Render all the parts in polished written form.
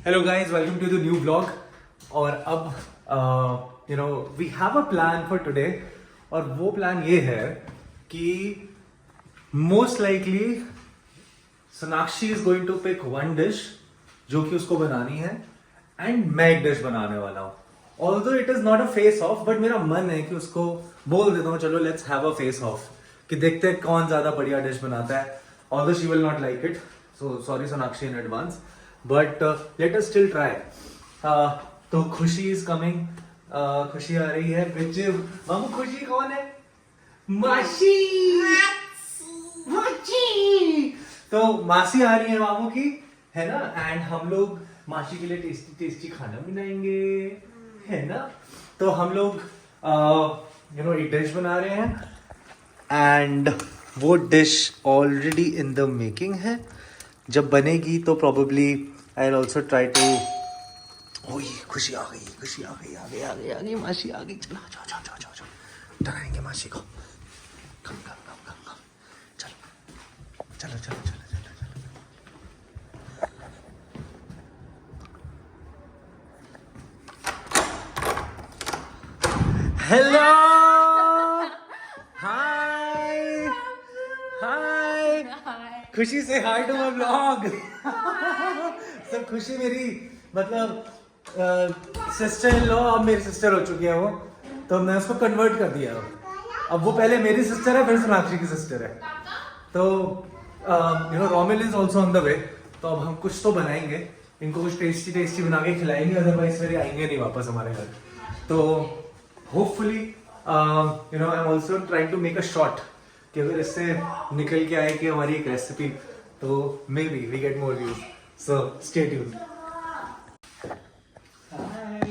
Hello guys, welcome to the new blog. और अब we have a plan for today. और वो plan ये है कि most likely Sonakshi is going to pick one dish जो कि उसको बनानी है, एंड मैं एक डिश बनाने वाला हूँ। Although it is not a face of, but मेरा मन है कि उसको बोल देता हूँ चलो let's have a face of, कि देखते हैं कौन ज्यादा बढ़िया डिश बनाता है। Although she will not like it, so sorry Sonakshi in advance, but let us still try. तो खुशी इज कमिंग, खुशी आ रही है। मामू खुशी कौन है? मासी। मासी। तो मासी आ रही है मामू की, है ना। एंड हम लोग मासी के लिए टेस्टी टेस्टी खाना बनाएंगे, है ना। तो हम लोग एक डिश बना रहे हैं, एंड वो dish already in the making है। जब बनेगी तो probably I will also try to. ओए खुशी आ गई, खुशी आ गई, आ गई मासी आ गई। चलो जाओ जाओ जाओ जाओ जाओ, डराएंगे मासी को। कम कम कम कम कम, चलो चलो चलो चलो चलो चलो। हेलो, हाय हाय, खुशी से हाय टू माय ब्लॉग। सब खुशी मेरी मतलब सिस्टर इन लॉ, अब मेरी सिस्टर हो चुकी है वो, तो मैं उसको कन्वर्ट कर दिया। अब वो पहले मेरी सिस्टर है, फिर सोनाक्षी की सिस्टर है। तो Romil is also on the way. तो अब हम कुछ तो बनाएंगे, इनको कुछ टेस्टी टेस्टी बना के खिलाएंगे, अदरवाइज फिर आएंगे नहीं वापस हमारे घर। तो hopefully I am also trying to make a shot कि अगर इससे निकल के आए कि हमारी एक रेसिपी, तो may be we get more views. So stay tuned. Hi,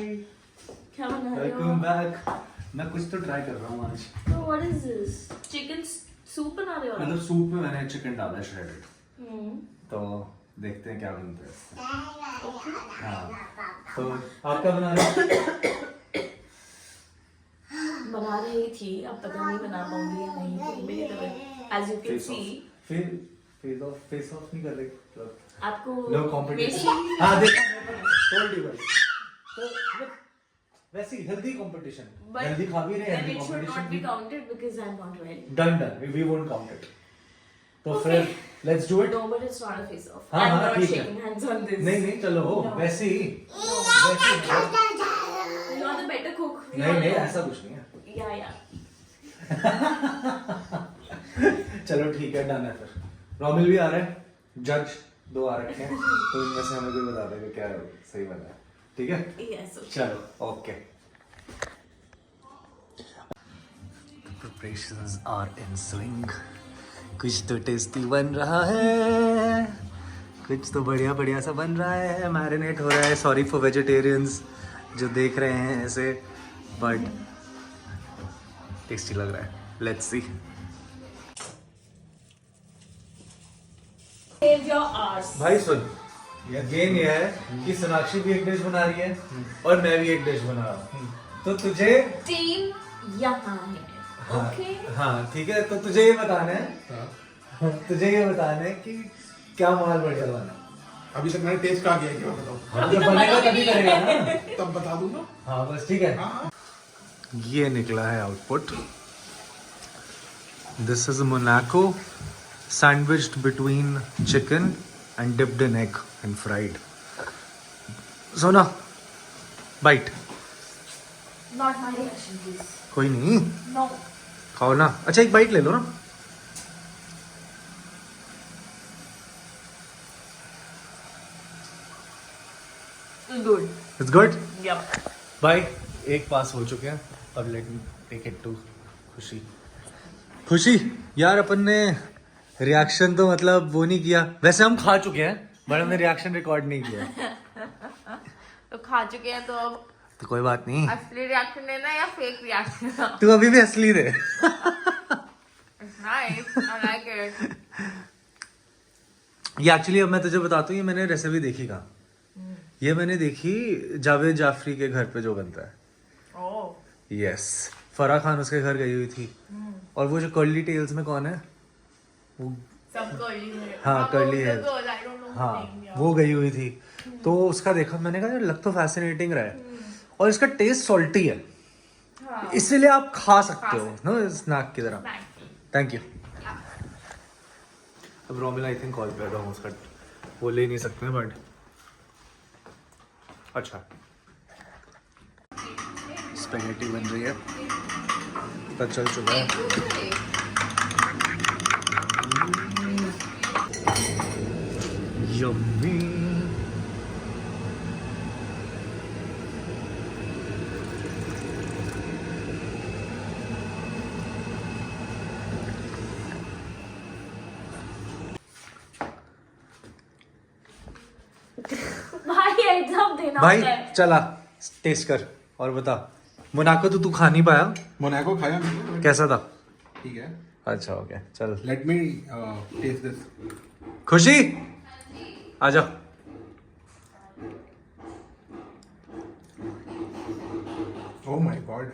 क्या बना रहे हो? Welcome back. मैं कुछ तो ट्राई कर रहा हूँ आज। तो what is this? Chicken soup बना रहे हो? मतलब सूप में मैंने चिकन डाला है श्रेडेड, तो देखते हैं क्या बनता है इससे। हाँ, तो आप क्या बना रहे हो? बना रही थी, अब पता नहीं बना पाऊंगी या नहीं, क्योंकि मेरी तबीयत एज यू कैन सी। फिर फेस ऑफ नहीं कर रही मतलब आपको नो कंपटीशन। हाँ देखा, टोल्ड यू गाइस। तो वैसे हेल्दी कंपटीशन, हेल्दी खा भी रहे हैं, then it should not be competition. counted because I'm not well. Done, we won't count it. तो Okay. फिर let's do it. No, but it's not a face off. हाँ, I'm हाँ, not ठीक है। shaking hands on this. नहीं नहीं चलो, No. वैसे ही No. वैसे ही। You're the better cook. We नहीं all नहीं know. ऐसा कुछ नहीं है। Yeah. चलो ठीक है, डन है। फिर रोमिल भी आ रहा है, जज 2 आ रखे हैं, तो इनमें से हमें कोई बता देगा क्या सही बना है। ठीक है, Yes. Okay. चलो okay. Preparations are in swing. कुछ तो टेस्टी बन रहा है, कुछ तो बढ़िया बढ़िया सा बन रहा है, मैरिनेट हो रहा है। सॉरी फॉर वेजिटेरियंस जो देख रहे हैं ऐसे, बट टेस्टी लग रहा है। Let's see. Save your arse. भाई सुन, ये गेम ये है कि सोनाक्षी भी एक डिश बना रही है और मैं भी एक डिश बना रहा हूँ। तो तुझे टीम यहाँ है। ओके। हाँ ठीक है, तो तुझे ये बताना है, तुझे ये बताना है कि क्या माल बढ़िया बना। अभी तक मैंने टेस्ट कहा गया है, क्या बताओ? हाँ, जब बनेगा तभी करेगा ना। तब बता दूंगा। हाँ बस ठीक है। हाँ। ये निकला है output. This is Monaco sandwiched between chicken and dipped in egg and fried. Sona, bite. Not my reaction, please. कोई नहीं, No. खाओ ना। अच्छा एक बाइट ले लो ना। Good. It's good. Yep. भाई एक पास हो चुके हैं, अब let me take it to Khushi. Khushi यार, अपन ने रिएक्शन तो मतलब वो नहीं किया। वैसे हम खा चुके हैं, बट हमने रिएक्शन रिकॉर्ड नहीं किया। तो खा चुके हैं, तो अब तो कोई बात नहीं, असली रिएक्शन देना या फेक रिएक्शन? तू अभी भी असली दे। Nice. I like it. ये एक्चुअली अब मैं तुझे बताता हूँ, ये मैंने रेसिपी देखी कहाँ। ये मैंने देखी जावेद जाफरी के घर पे जो बनता है। Oh. यस, फराह खान उसके घर गई हुई थी। और वो जो कर्ली टेल्स में कौन है वो? सब कर्ली है। हाँ, curly है। I don't know the हाँ name, yeah. वो गई हुई थी। तो उसका देखा, मैंने कहा लग तो फैसिनेटिंग रहा है और इसका टेस्ट सॉल्टी है, हाँ, इसीलिए आप खा सकते हो ना स्नैक की तरह। Thank you. अब रोमिल आई थिंक कॉल पे था, उसका वो ले नहीं सकते बट अच्छा। स्पेगेटी बन रही है, पता चल चुका है। यम्मी। भाई एग्जाम देना भाई होता है। चला टेस्ट कर और बता। मोनाको तो तू खा नहीं पाया, मोनाको खाया मैंने, कैसा था? ठीक है। अच्छा ओके चल। Let me test this. Khushi आजा। ओह माय गॉड,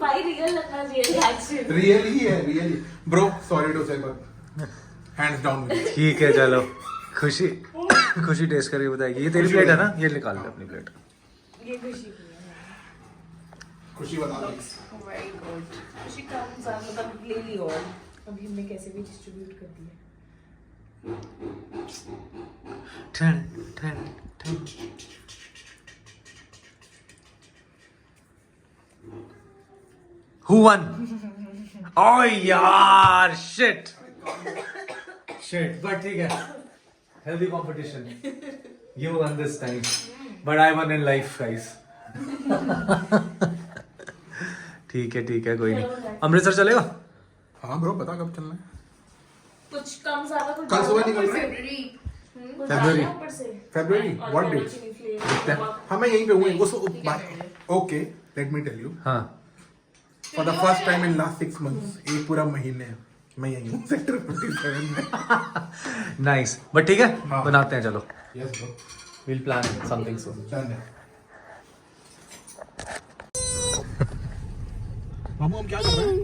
भाई रियल लगना चाहिए रिएक्शन। रियली है, really bro, sorry to say but hands down. ठीक है चलो। खुशी खुशी टेस्ट करके बताएगी। ये तेरी प्लेट है ना, ये निकाल ले अपनी प्लेट। ये खुशी की है। खुशी बता दो। Very good. खुशी कम सा मतलब ले ली और अभी हमने कैसे भी डिस्ट्रीब्यूट कर दिया। ठन ठन ठन। Who won? Oh यार shit shit, but ठीक है, healthy competition. You won this time, but I won in life guys. ठीक है कोई नहीं। अमृतसर चलेगा? हाँ ब्रो, बता कब चलना है? कुछ कम ज्यादा कुछ कल सुबह निकल रहे हैं? February. February? What date? हाँ मैं यहीं पे हूँ। Okay, let me tell you, हाँ। For the first time in last 6 months, एक पूरा महीने मैं यहीं हूँ सेक्टर 47 में। नाइस, बट ठीक है हाँ। बनाते हैं चलो। Yes bro, We'll plan something soon. Done है। मामू हम क्या कर रहे हैं?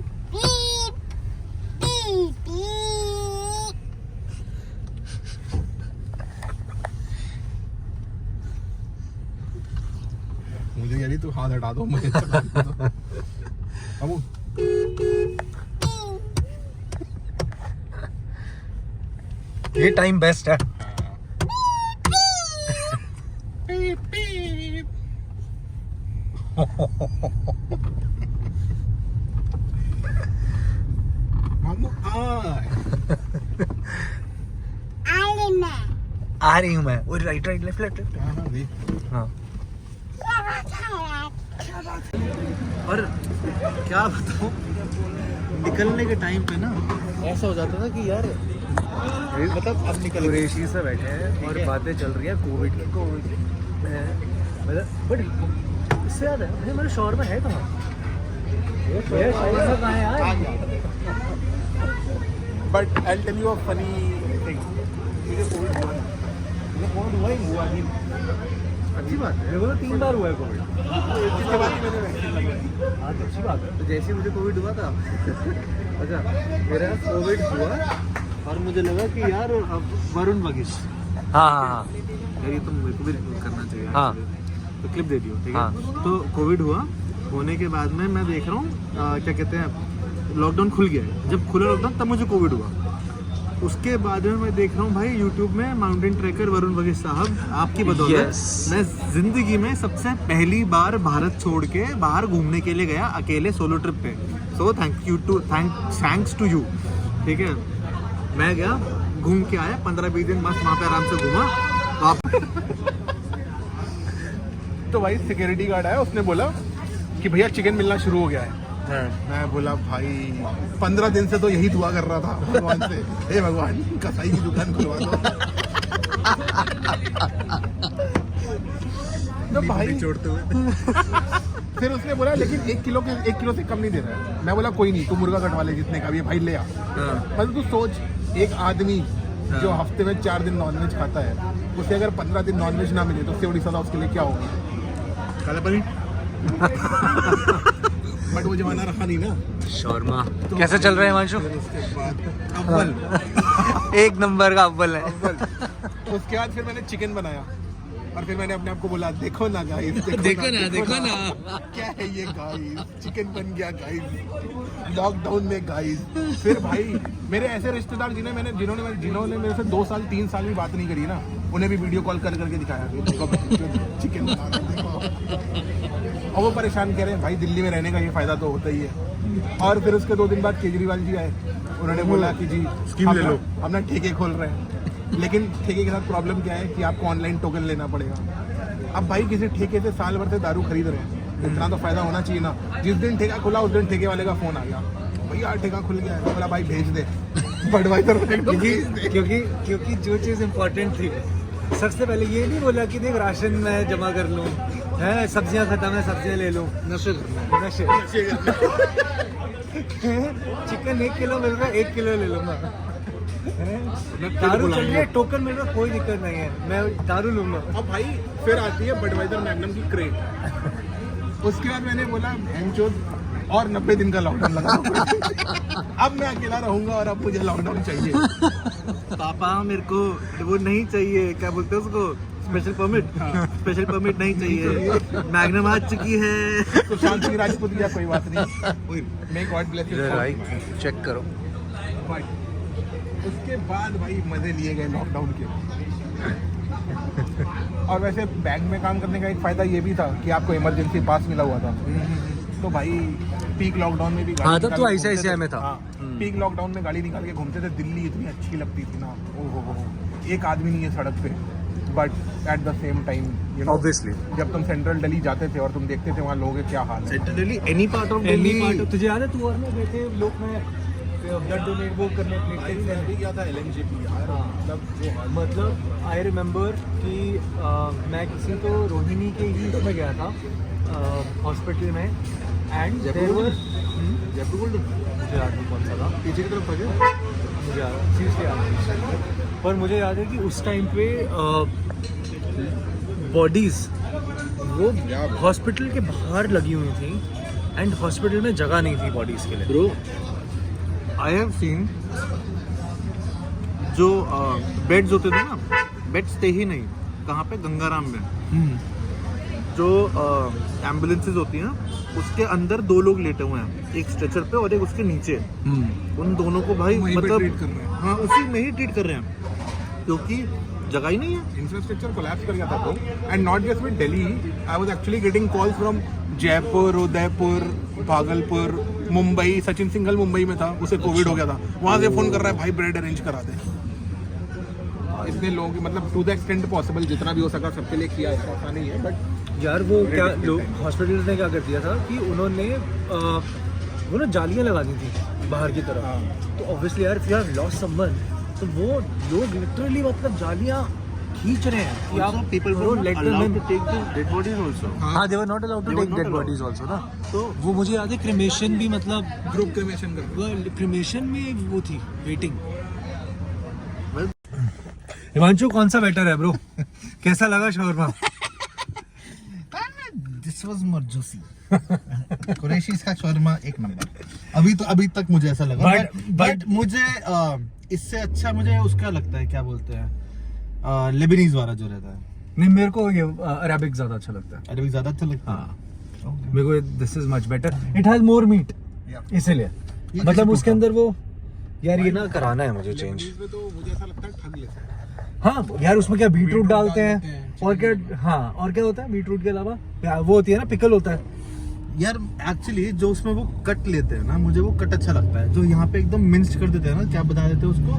मुझे कह रही तू हाथ हटा दो, मुझे मामू ये टाइम बेस्ट है। मामू आ रही हूँ मैं। वो राइट लेफ्ट लेफ्ट। हाँ। और क्या बताऊँ, निकलने के टाइम पे ना ऐसा हो जाता था कि यार मतलब अब निकल कुरैशी से बैठे हैं और बातें चल रही है कोविड की। मतलब बट इससे याद है भाई, हमारा शॉर्मा है कहाँ? ये शॉर्मा कहाँ है यार? But I tell you a funny thing, मुझे कोविड हुआ है। मुझे कोविड हुआ ही अच्छी बात है, मेरे को 3 बार हुआ है कोविड। जिसके बाद ही मैंने वैक्सीन लगवाई। हाँ तो अच्छी बात है। तो जैसे मुझे कोविड हुआ था अच्छा मेरा कोविड हुआ और मुझे लगा कि यार अब वरुण बगीश। हाँ हाँ हाँ ये तो मेरे को भी करना चाहिए। हाँ। तो क्लिप दे दियो, ठीक है? हाँ। तो कोविड हुआ, होने के बाद में मैं देख रहा हूँ क्या कहते हैं, लॉकडाउन खुल गया है। जब खुला लॉकडाउन तब मुझे कोविड हुआ। उसके बाद में मैं देख रहा हूँ भाई यूट्यूब में माउंटेन ट्रैकर वरुण बगीश साहब, आपकी बदौलत Yes. मैं जिंदगी में सबसे पहली बार भारत छोड़ के बाहर घूमने के लिए गया अकेले सोलो ट्रिप पे। सो थैंक्स टू यू, ठीक है? मैं गया, घूम के आया, 15-20 दिन मस्त वहाँ पे आराम से घूमा। तो भाई सिक्योरिटी गार्ड आया, उसने बोला कि भैया चिकन मिलना शुरू हो गया है। मैं बोला भाई 15 दिन से तो यही दुआ कर रहा था भगवान से, हे भगवान कसाई की दुकान खुलवा दो। तो भाई छोड़ते हुए फिर उसने बोला लेकिन 1 किलो से कम नहीं दे रहा है। मैं बोला कोई नहीं, तू मुर्गा कटवा ले जितने का भी है भाई, ले आ। मतलब तू सोच, एक आदमी जो हफ्ते में 4 दिन नॉनवेज खाता है, उसे अगर 15 दिन नॉनवेज ना मिले तो उससे बड़ी सजा उसके लिए क्या होगी? काला पनीर। बट वो जमाना रखा नहीं ना। शौरमा कैसे चल रहे हैं हिमांशु? फिर उसके बाद अव्वल एक नंबर का अव्वल है। उसके बाद फिर मैंने चिकन बनाया। और फिर मैंने अपने आप को बोला देखो ना गाइस, देखो ना क्या है ये गाइस, चिकन बन गया गाइस लॉकडाउन में गाइस। फिर भाई मेरे ऐसे रिश्तेदार जिन्होंने मेरे से 2 साल 3 साल भी बात नहीं करी ना, उन्हें भी वीडियो कॉल कर करके दिखाया कि देखो चिकन बना रहा है, देखो। और वो परेशान कह रहे हैं भाई दिल्ली में रहने का ये फायदा तो होता ही है। और फिर उसके 2 दिन बाद केजरीवाल जी आए, उन्होंने बोला कि जी स्कीम ले लो, अपना ठेके खोल रहे हैं। लेकिन ठेके के साथ प्रॉब्लम क्या है कि आपको ऑनलाइन टोकन लेना पड़ेगा। अब भाई किसी ठेके से साल भर से दारू खरीद रहे हैं, इतना तो फायदा होना चाहिए ना। जिस दिन ठेका खुला उस दिन ठेके वाले का फोन आ गया, भैया ठेका खुल गया है। बोला भाई भेज दे बडवाइजर क्योंकि जो चीज़ इम्पोर्टेंट थी, सबसे पहले ये नहीं बोला कि देख राशन मैं जमा कर लूँ, है सब्जियां खत्म है सब्जियां ले लो, नशे चिकन 1 किलो मिल रहा है 1 किलो ले लूंगा, दारू चाहिए टोकन मिल रहा कोई दिक्कत नहीं है, मैं दारू लूंगा। अब भाई फिर आती है बडवाइजर मैग्नम की क्रेट। उसके बाद मैंने बोला भैंचोद और 90 दिन का लॉकडाउन लगा अब मैं अकेला रहूंगा और अब मुझे लॉकडाउन चाहिए। पापा मेरे को वो नहीं चाहिए, क्या बोलते हैं उसको, स्पेशल परमिट। स्पेशल परमिट नहीं चाहिए, मैग्नम आ चुकी है। सुशांत सिंह राजपूत या कोई बात नहीं, may god bless you. Check करो। उसके बाद भाई मजे लिए गए लॉकडाउन के। और वैसे बैंक में काम करने का एक फायदा ये भी था कि आपको इमरजेंसी पास मिला हुआ था। तो भाई पीक लॉकडाउन में भी हाँ, तब तो ICICI में था। पीक लॉकडाउन में गाड़ी निकाल के घूमते थे, दिल्ली इतनी अच्छी लगती थी ना, ओहो एक आदमी नहीं है सड़क पे। But at the same time obviously जब तुम सेंट्रल दिल्ली जाते थे और तुम देखते थे वहाँ लोगों के क्या हाल है। Central Delhi any part of Delhi, तुझे याद है तू और मैं गए थे लोग में ब्लड डोनेट वो करने भी गया था LNJP यार। मतलब आई रिमेम्बर कि मैं किसी तो रोहिणी के ही उसमें गया था हॉस्पिटल में, एंड जयपुर गोल्ड मुझे याद नहीं कौन सा था, पीछे की तरफ था क्या मुझे याद सीरियसली याद नहीं, पर मुझे याद है कि उस टाइम पे बॉडीज वो हॉस्पिटल के बाहर लगी हुई थी, एंड हॉस्पिटल में जगह नहीं थी बॉडीज के लिए। ब्रो आई हैव सीन जो बेड्स होते थे ना, बेड्स थे ही नहीं, कहाँ पे, गंगाराम में जो एम्बुलेंसेज होती हैं उसके अंदर 2 लोग लेटे हुए हैं, एक स्ट्रेचर पे और एक उसके नीचे। उन दोनों को भाई मतलब हाँ उसी में ही ट्रीट कर रहे हैं क्योंकि जगह ही नहीं है, इंफ्रास्ट्रक्चर कोलैप्स कर गया था तो। And not just with Delhi, I was actually getting calls from Jaipur, Udaipur, Bhagalpur, Mumbai. Sachin Singhal Mumbai में था, उसे कोविड हो गया था, वहां से फोन कर रहा है भाई ब्रेड अरेंज करा दे। इतने लोगों की मतलब टू द एक्सटेंट पॉसिबल जितना भी हो सका सबके लिए किया, ऐसा नहीं है। बट यार वो क्या लोग हॉस्पिटल्स ने क्या कर दिया था कि उन्होंने वो ना जालियाँ लगा दी थी बाहर की तरफ। तो ऑब्वियसली यार if you have lost someone, तो वो लोग लिटरली मतलब जालियाँ खींच रहे हैं कि आप people were not allowed to take the dead bodies also. हाँ, they were not allowed to take dead bodies also ना। तो वो मुझे याद है क्रिमेशन भी, मतलब ग्रुप क्रिमेशन कर क्रिमेशन में वो थी वेटिंग। हिमांशु कौन सा बेटर है ब्रो? कैसा लगा shawarma? This was more juicy. कुरैशीज़ का शौरमा एक नंबर। अभी तक मुझे ऐसा लगा। बट मुझे इससे अच्छा मुझे उसका लगता है, क्या बोलते हैं, लेबनीज वाला जो रहता है। नहीं, मेरे को ये अरेबिक ज्यादा अच्छा लगता है। अरेबिक ज्यादा अच्छा लगता है। हाँ, मेरे को this is much better, it has more meat, इसलिए मतलब उसके अंदर वो यार ये ना कराना है मुझे चेंज। तो मुझे ऐसा लगता है ठग लेते हैं। हाँ यार, उसमें क्या बीटरूट डालते हैं और क्या, हाँ और क्या होता है बीटरूट के अलावा, वो होती है ना पिकल होता है यार। एक्चुअली जो उसमें वो कट लेते हैं ना, मुझे वो कट अच्छा लगता है। जो यहाँ पे एकदम मिन्स्ड कर देते हैं ना, क्या बना देते हैं उसको,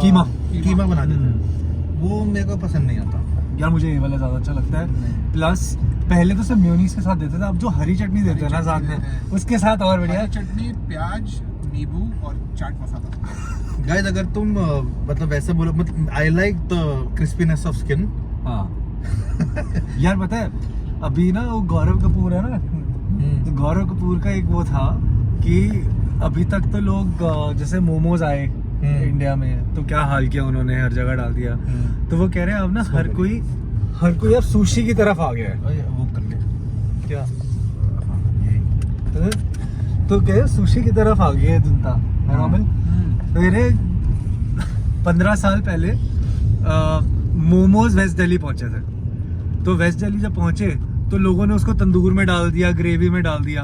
कीमा बना देते हैं, वो मेरे को पसंद नहीं आता यार। मुझे ये वाला ज्यादा अच्छा लगता है। प्लस पहले तो सब मेयोनीज के साथ देते थे, अब जो हरी चटनी देते हैं ना साथ में, उसके साथ और बढ़िया चटनी, प्याज, नींबू और चाट मसाला। गाइस अगर तुम मतलब वैसे बोलो, मतलब I like the crispiness of skin. हाँ यार पता है अभी ना वो गौरव कपूर है ना, तो गौरव कपूर का एक वो था कि अभी तक तो लोग जैसे मोमोज आए इंडिया में तो क्या हाल किया उन्होंने, हर जगह डाल दिया। तो वो कह रहे हैं अब ना हर कोई अब सुशी की तरफ आ गया है। वो कर ले क्या तो कह सुशी की तरफ आ गया है जनता, है नॉर्मल। मेरे 15 साल पहले मोमोज वेस्ट दिल्ली पहुंचे थे, तो वेस्ट दिल्ली जब पहुंचे तो लोगों ने उसको तंदूर में डाल दिया, ग्रेवी में डाल दिया।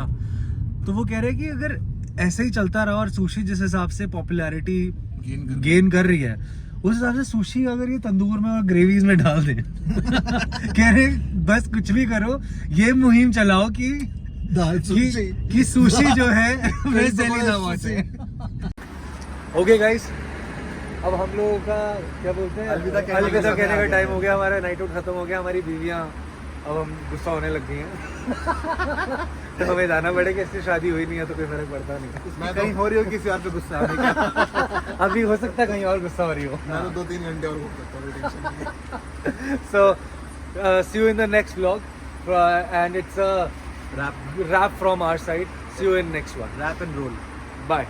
तो वो कह रहे हैं कि अगर ऐसे ही चलता रहा और सुशी जिस हिसाब से पॉपुलैरिटी गेन कर रही है, उस हिसाब से सुशी अगर ये तंदूर में और ग्रेवीज में डाल दे कह रहे बस कुछ भी करो, ये मुहिम चलाओ कि दाल कि सुशी जो है वेस्ट दिल्ली ना पहुंचे। ओके गाइस, अब हम लोगों का क्या बोलते हैं, अलविदा कहने का टाइम हो गया। हमारा नाइट आउट खत्म हो गया। हमारी बीवियां अब हम गुस्सा होने लग गई हैं तो हमें जाना पड़ेगा। इससे शादी हुई नहीं है तो कोई फर्क पड़ता नहीं। मैं कहीं हो रही हो किसी और पे गुस्सा आने का। अभी हो सकता है कहीं और गुस्सा हो रही हो। मैं तो 2-3 घंटे और घूम सकता हूँ, टेंशन नहीं। So see you in the next vlog and it's a wrap from our side. See you in next one. Wrap and roll. Bye.